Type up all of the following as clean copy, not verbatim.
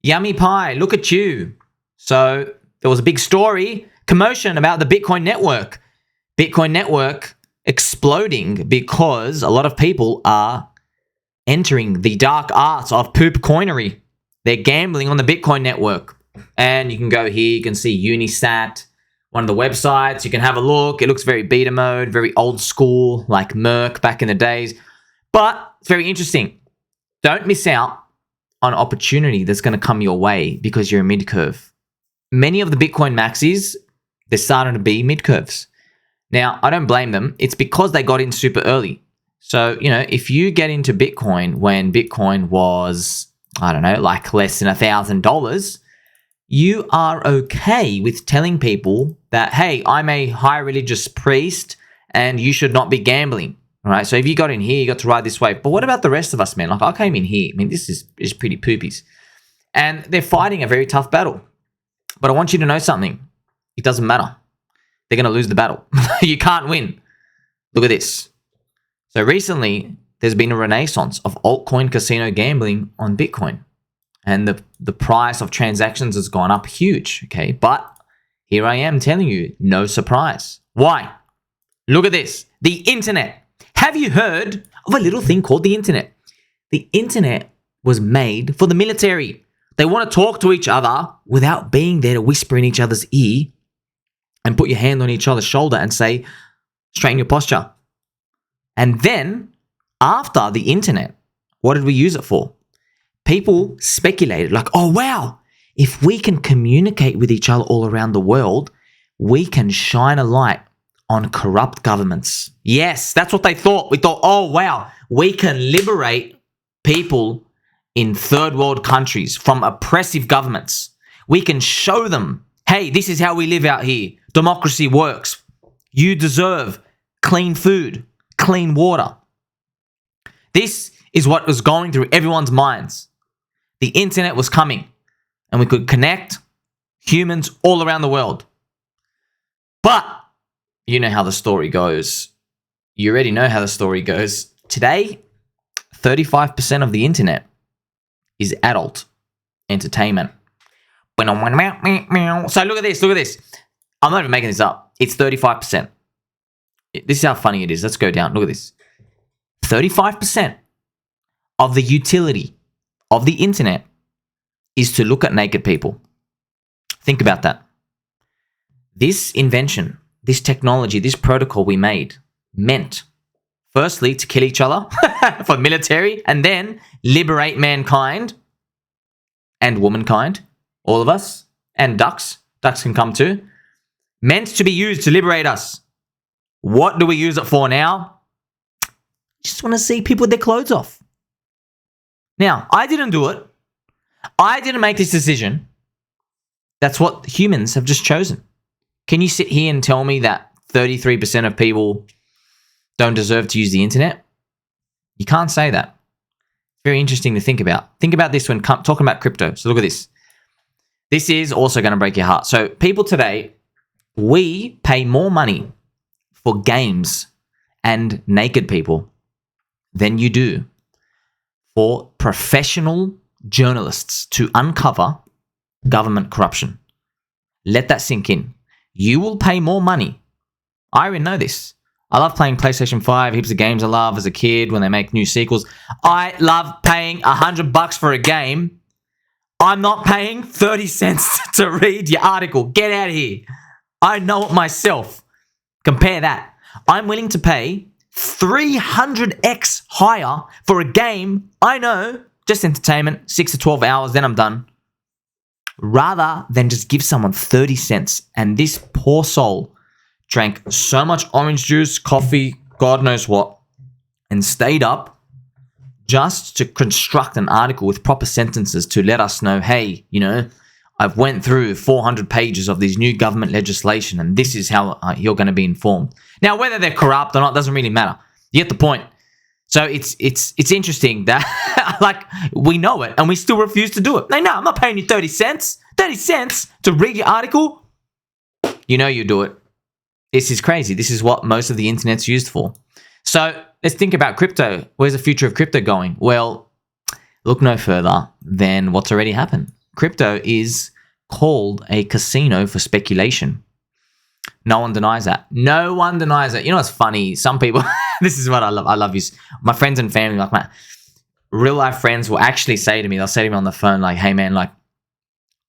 Yummy pie, look at you. So there was a big story, commotion about the Bitcoin network. Bitcoin network exploding because a lot of people are entering the dark arts of poop coinery. They're gambling on the Bitcoin network. And you can go here, you can see Unisat, one of the websites. You can have a look. It looks very beta mode, very old school, like Merck back in the days. But it's very interesting. Don't miss out on opportunity that's going to come your way because you're a mid-curve. Many of the Bitcoin maxis, they're starting to be mid-curves. Now, I don't blame them. It's because they got in super early. So, if you get into Bitcoin when Bitcoin was, I don't know, like less than $1,000, you are okay with telling people that, hey, I'm a high religious priest and you should not be gambling. All right. So if you got in here, you got to ride this wave. But what about the rest of us, man? Like I came in here. I mean, this is pretty poopies. And they're fighting a very tough battle. But I want you to know something. It doesn't matter. They're going to lose the battle. You can't win. Look at this. So recently, there's been a renaissance of altcoin casino gambling on Bitcoin. And the price of transactions has gone up huge. Okay. But here I am telling you, no surprise. Why? Look at this. The internet. Have you heard of a little thing called the internet? The internet was made for the military. They want to talk to each other without being there to whisper in each other's ear and put your hand on each other's shoulder and say, straighten your posture. And then after the internet, what did we use it for? People speculated like, oh, wow, if we can communicate with each other all around the world, we can shine a light on corrupt governments. Yes, that's what they thought. We thought, oh, wow, we can liberate people in third world countries from oppressive governments. We can show them, hey, this is how we live out here. Democracy works. You deserve clean food, clean water. This is what was going through everyone's minds. The internet was coming and we could connect humans all around the world. But you know how the story goes. You already know how the story goes. Today, 35% of the internet is adult entertainment. So look at this, look at this. I'm not even making this up. It's 35%. This is how funny it is. Let's go down. Look at this. 35% of the utility of the internet is to look at naked people. Think about that. This invention, this technology, this protocol we made meant, firstly, to kill each other for military and then liberate mankind and womankind, all of us, and ducks. Ducks can come too. Meant to be used to liberate us. What do we use it for now? Just want to see people with their clothes off. Now, I didn't do it. I didn't make this decision. That's what humans have just chosen. Can you sit here and tell me that 33% of people don't deserve to use the internet? You can't say that. Very interesting to think about. Think about this when talking about crypto. So look at this. This is also going to break your heart. So people today, we pay more money for games and naked people than you do for professional journalists to uncover government corruption. Let that sink in. You will pay more money. I already know this. I love playing PlayStation 5, heaps of games I love as a kid when they make new sequels. I love paying $100 for a game. I'm not paying 30 cents to read your article. Get out of here. I know it myself. Compare that. I'm willing to pay 300x higher for a game I know, just entertainment, 6 to 12 hours, then I'm done. Rather than just give someone 30 cents. And this poor soul drank so much orange juice, coffee, God knows what, and stayed up just to construct an article with proper sentences to let us know, hey, I've went through 400 pages of this new government legislation and this is how you're going to be informed. Now, whether they're corrupt or not doesn't really matter. You get the point. So it's interesting that like we know it and we still refuse to do it. No, I'm not paying you 30 cents. 30 cents to read your article? You do it. This is crazy. This is what most of the internet's used for. So let's think about crypto. Where's the future of crypto going? Well, look no further than what's already happened. crypto is called a casino for speculation. No one denies that. No one denies it. You know what's funny? Some people, this is what I love. I love this. My friends and family, like my real life friends will actually say to me, they'll say to me on the phone, like, hey man, like,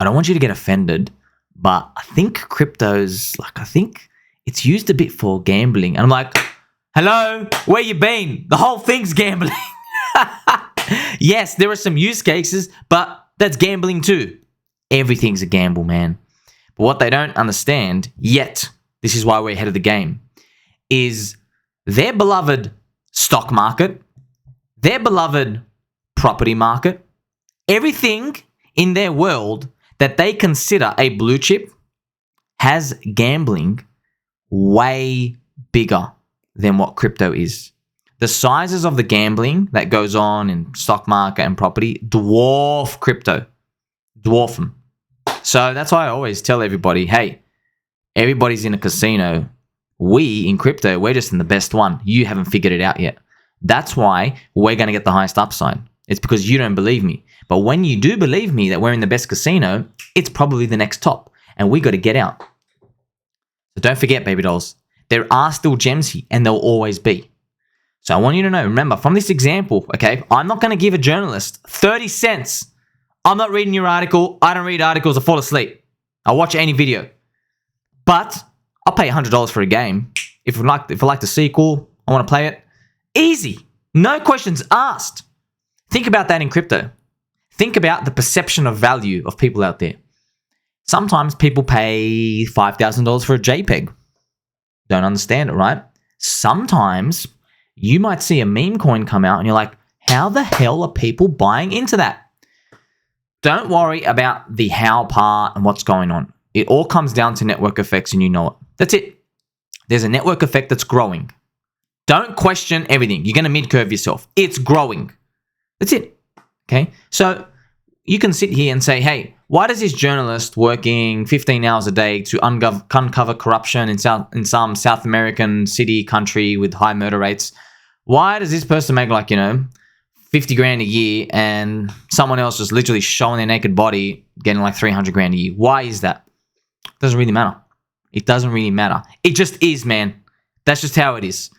I don't want you to get offended, but I think crypto's, like, I think it's used a bit for gambling. And I'm like, hello, where you been? The whole thing's gambling. Yes, there are some use cases, but that's gambling too. Everything's a gamble, man. But what they don't understand yet, this is why we're ahead of the game, is their beloved stock market, their beloved property market, everything in their world that they consider a blue chip has gambling way bigger than what crypto is. The sizes of the gambling that goes on in stock market and property dwarf crypto. Dwarf them. So that's why I always tell everybody, hey, everybody's in a casino. We, in crypto, we're just in the best one. You haven't figured it out yet. That's why we're going to get the highest upside. It's because you don't believe me. But when you do believe me that we're in the best casino, it's probably the next top. And we got to get out. So don't forget, baby dolls, there are still gems here and there'll always be. So I want you to know, remember, from this example, okay, I'm not going to give a journalist 30 cents. I'm not reading your article. I don't read articles. I fall asleep. I'll watch any video. But I'll pay $100 for a game. If I like the sequel, I want to play it. Easy. No questions asked. Think about that in crypto. Think about the perception of value of people out there. Sometimes people pay $5,000 for a JPEG. Don't understand it, right? Sometimes you might see a meme coin come out and you're like, how the hell are people buying into that? Don't worry about the how part and what's going on. It all comes down to network effects and you know it. That's it. There's a network effect that's growing. Don't question everything. You're going to mid-curve yourself. It's growing. That's it. Okay? So you can sit here and say, hey, why does this journalist working 15 hours a day to uncover corruption in some South American city, country with high murder rates, why does this person make 50 grand a year and someone else just literally showing their naked body getting like 300 grand a year? Why is that? Doesn't really matter. It doesn't really matter. It just is, man. That's just how it is.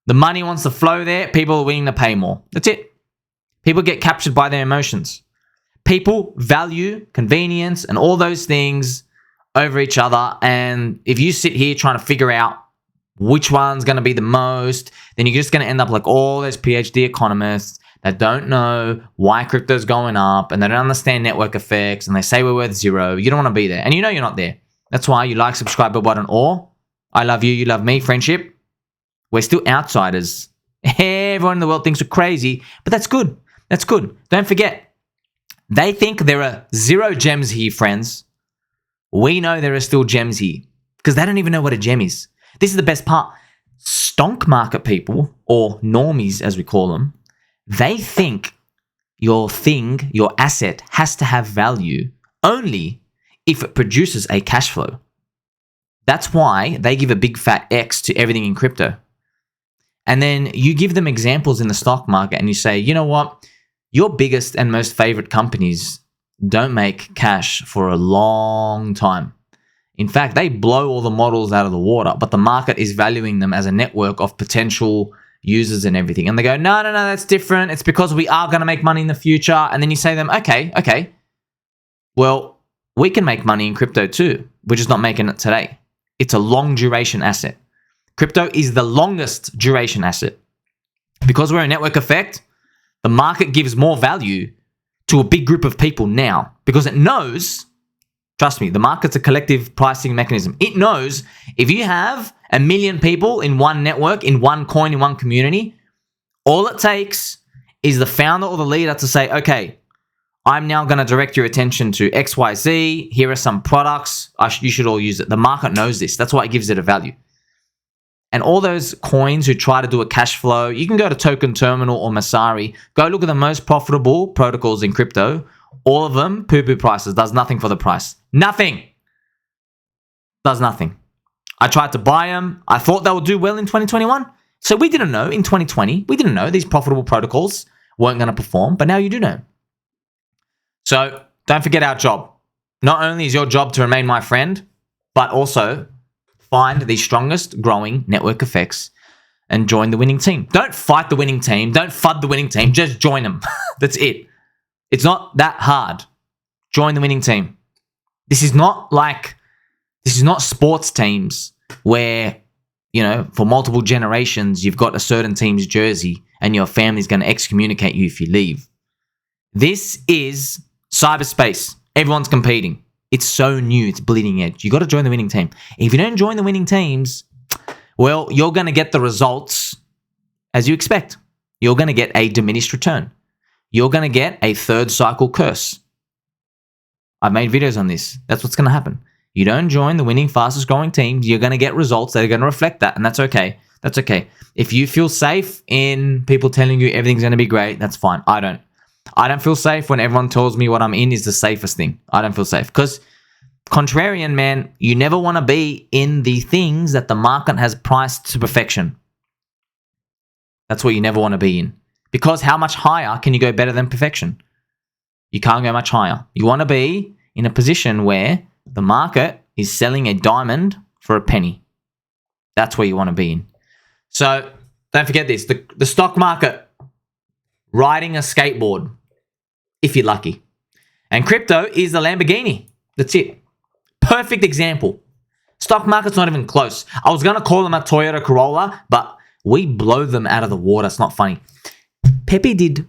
The money wants to flow there. People are willing to pay more. That's it. People get captured by their emotions. People value convenience and all those things over each other. And if you sit here trying to figure out which one's going to be the most, then you're just going to end up like all those PhD economists that don't know why crypto's going up and they don't understand network effects and they say we're worth zero. You don't want to be there. And you know you're not there. That's why you like, subscribe button, or I love you, you love me, friendship. We're still outsiders. Everyone in the world thinks we're crazy, but that's good. That's good. Don't forget, they think there are zero gems here, friends. We know there are still gems here because they don't even know what a gem is. This is the best part. Stonk market people, or normies as we call them, they think your thing, your asset has to have value only if it produces a cash flow. That's why they give a big fat X to everything in crypto. And then you give them examples in the stock market and you say, you know what? Your biggest and most favorite companies don't make cash for a long time. In fact, they blow all the models out of the water, but the market is valuing them as a network of potential users and everything. And they go, no, that's different. It's because we are going to make money in the future. And then you say to them, okay. Well, we can make money in crypto too. We're just not making it today. It's a long duration asset. Crypto is the longest duration asset. Because we're a network effect, the market gives more value to a big group of people now because it knows, trust me, the market's a collective pricing mechanism. It knows if you have 1 million people in one network, in one coin, in one community, all it takes is the founder or the leader to say, okay, I'm now going to direct your attention to XYZ. Here are some products. You should all use it. The market knows this. That's why it gives it a value. And all those coins who try to do a cash flow, you can go to Token Terminal or Masari. Go look at the most profitable protocols in crypto. All of them, poo-poo prices. Does nothing for the price. Nothing. Does nothing. I tried to buy them. I thought they would do well in 2021. So we didn't know in 2020. We didn't know these profitable protocols weren't going to perform. But now you do know. So don't forget our job. Not only is your job to remain my friend, but also find the strongest growing network effects and join the winning team. Don't fight the winning team. Don't FUD the winning team. Just join them. That's it. It's not that hard. Join the winning team. This is not sports teams where, you know, for multiple generations, you've got a certain team's jersey and your family's going to excommunicate you if you leave. This is cyberspace. Everyone's competing. It's so new. It's bleeding edge. You got to join the winning team. If you don't join the winning teams, well, you're going to get the results as you expect. You're going to get a diminished return. You're going to get a third cycle curse. I've made videos on this. That's what's going to happen. You don't join the winning, fastest growing teams, you're going to get results that are going to reflect that, and that's okay. That's okay. If you feel safe in people telling you everything's going to be great, that's fine. I don't feel safe when everyone tells me what I'm in is the safest thing. I don't feel safe because contrarian, man, you never want to be in the things that the market has priced to perfection. That's what you never want to be in. Because how much higher can you go better than perfection? You can't go much higher. You want to be in a position where the market is selling a diamond for a penny. That's where you want to be in. So don't forget this. The stock market, riding a skateboard, if you're lucky. And crypto is the Lamborghini. That's it. Perfect example. Stock market's not even close. I was going to call them a Toyota Corolla, but we blow them out of the water. It's not funny. Pepe did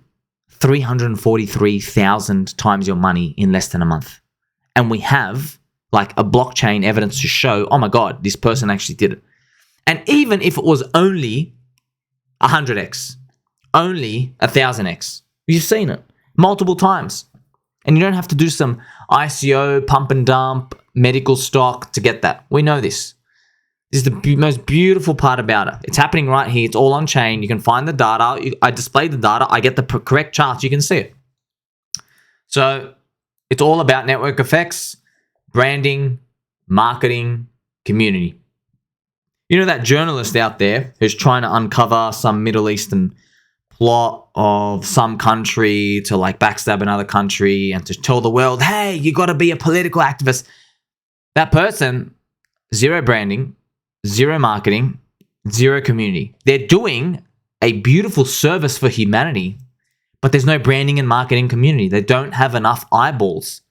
343,000 times your money in less than a month. And we have like a blockchain evidence to show, oh my God, this person actually did it. And even if it was only 100x, only 1,000x, you've seen it multiple times. And you don't have to do some ICO, pump and dump, medical stock to get that. We know this. This is the most beautiful part about it. It's happening right here. It's all on chain. You can find the data. I display the data. I get the correct charts. You can see it. So it's all about network effects, branding, marketing, community. You know that journalist out there who's trying to uncover some Middle Eastern plot of some country to like backstab another country and to tell the world, hey, you got to be a political activist. That person, zero branding, zero marketing, zero community. They're doing a beautiful service for humanity, but there's no branding and marketing community. They don't have enough eyeballs.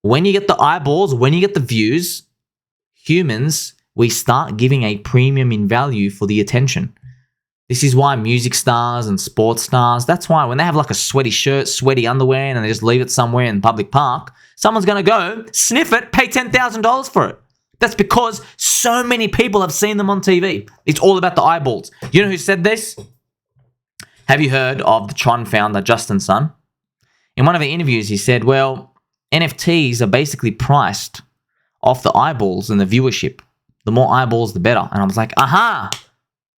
When you get the eyeballs, when you get the views, humans, we start giving a premium in value for the attention. This is why music stars and sports stars, that's why when they have like a sweaty shirt, sweaty underwear, and they just leave it somewhere in public park, someone's going to go, sniff it, pay $10,000 for it. That's because so many people have seen them on TV. It's all about the eyeballs. You know who said this? Have you heard of the Tron founder, Justin Sun? In one of the interviews, he said, well, NFTs are basically priced off the eyeballs and the viewership. The more eyeballs, the better. And I was like, aha,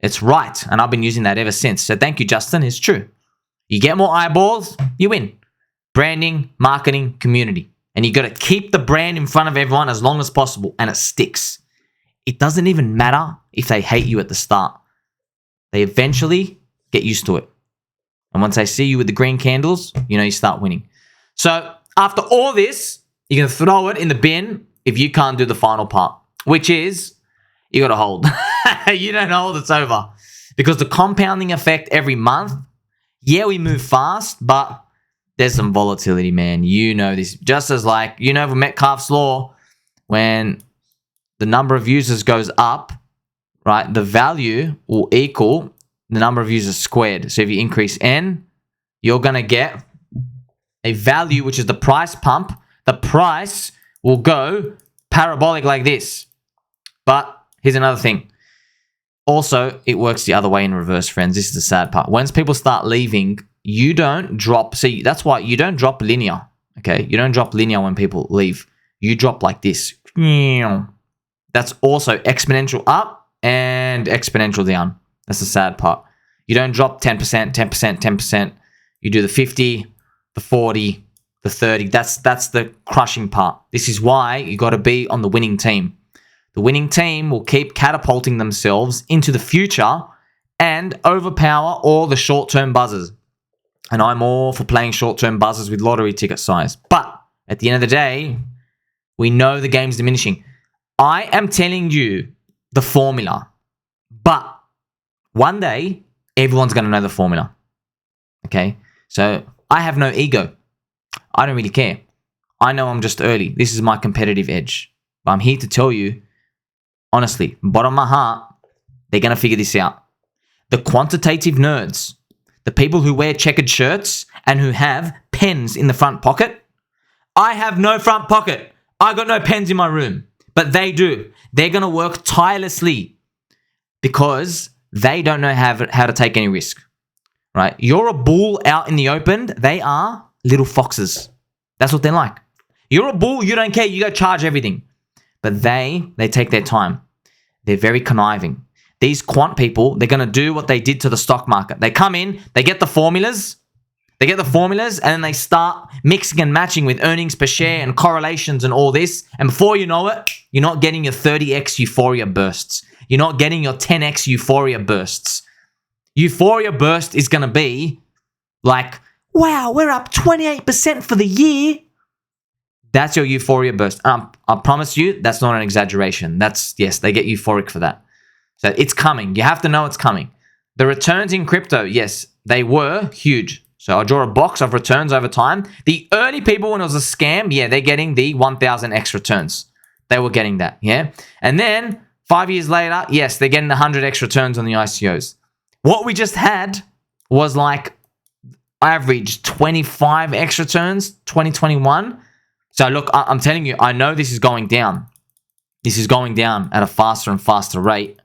it's right. And I've been using that ever since. So thank you, Justin. It's true. You get more eyeballs, you win. Branding, marketing, community. And you got to keep the brand in front of everyone as long as possible. And it sticks. It doesn't even matter if they hate you at the start. They eventually get used to it. And once they see you with the green candles, you know you start winning. So after all this, you can throw it in the bin if you can't do the final part, which is you got to hold. You don't hold, it's over. Because the compounding effect every month, yeah, we move fast, but there's some volatility, man. You know this. Just as like, you know, with Metcalfe's law, when the number of users goes up, right, the value will equal the number of users squared. So if you increase N, you're going to get a value, which is the price pump. The price will go parabolic like this. But here's another thing. Also, it works the other way in reverse, friends. This is the sad part. Once people start leaving, you don't drop. See, that's why you don't drop linear. Okay, you don't drop linear when people leave. You drop like this. That's also exponential up and exponential down. That's the sad part. You don't drop 10%, 10%, 10%. You do the 50, the 40, the 30. That's the crushing part. This is why you got to be on the winning team. The winning team will keep catapulting themselves into the future and overpower all the short-term buzzers. And I'm all for playing short-term buzzers with lottery ticket size. But At the end of the day, we know the game's diminishing. I am telling you the formula, but one day, everyone's going to know the formula. Okay? So I have no ego. I don't really care. I know I'm just early. This is my competitive edge. But I'm here to tell you, honestly, bottom of my heart, they're going to figure this out. The quantitative nerds, the people who wear checkered shirts and who have pens in the front pocket. I have no front pocket. I got no pens in my room, but they do. They're going to work tirelessly because they don't know how to take any risk, right? You're a bull out in the open. They are little foxes. That's what they're like. You're a bull. You don't care. You go charge everything. But they take their time. They're very conniving. These quant people, they're going to do what they did to the stock market. They come in, they get the formulas, and then they start mixing and matching with earnings per share and correlations and all this. And before you know it, you're not getting your 30x euphoria bursts. You're not getting your 10x euphoria bursts. Euphoria burst is going to be like, wow, we're up 28% for the year. That's your euphoria burst. I promise you, that's not an exaggeration. Yes, they get euphoric for that. So it's coming. You have to know it's coming. The returns in crypto, yes, they were huge. So I'll draw a box of returns over time. The early people, when it was a scam, yeah, they're getting the 1,000x returns. They were getting that, yeah? And then 5 years later, yes, they're getting the 100x returns on the ICOs. What we just had was like average 25x returns, 2021. So look, I'm telling you, I know this is going down. This is going down at a faster and faster rate.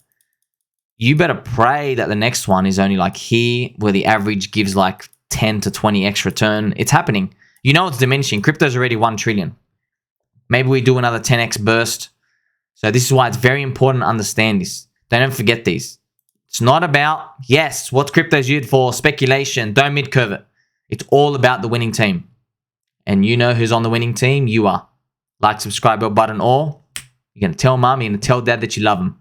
You better pray that the next one is only like here, where the average gives like 10 to 20x return. It's happening. You know it's diminishing. Crypto's already 1 trillion. Maybe we do another 10x burst. So this is why it's very important to understand this. Don't forget these. It's not about, yes, what's crypto's used for? Speculation. Don't mid-curve it. It's all about the winning team. And you know who's on the winning team? You are. Like, subscribe, bell button, or you're going to tell mom, you're going to tell dad that you love them.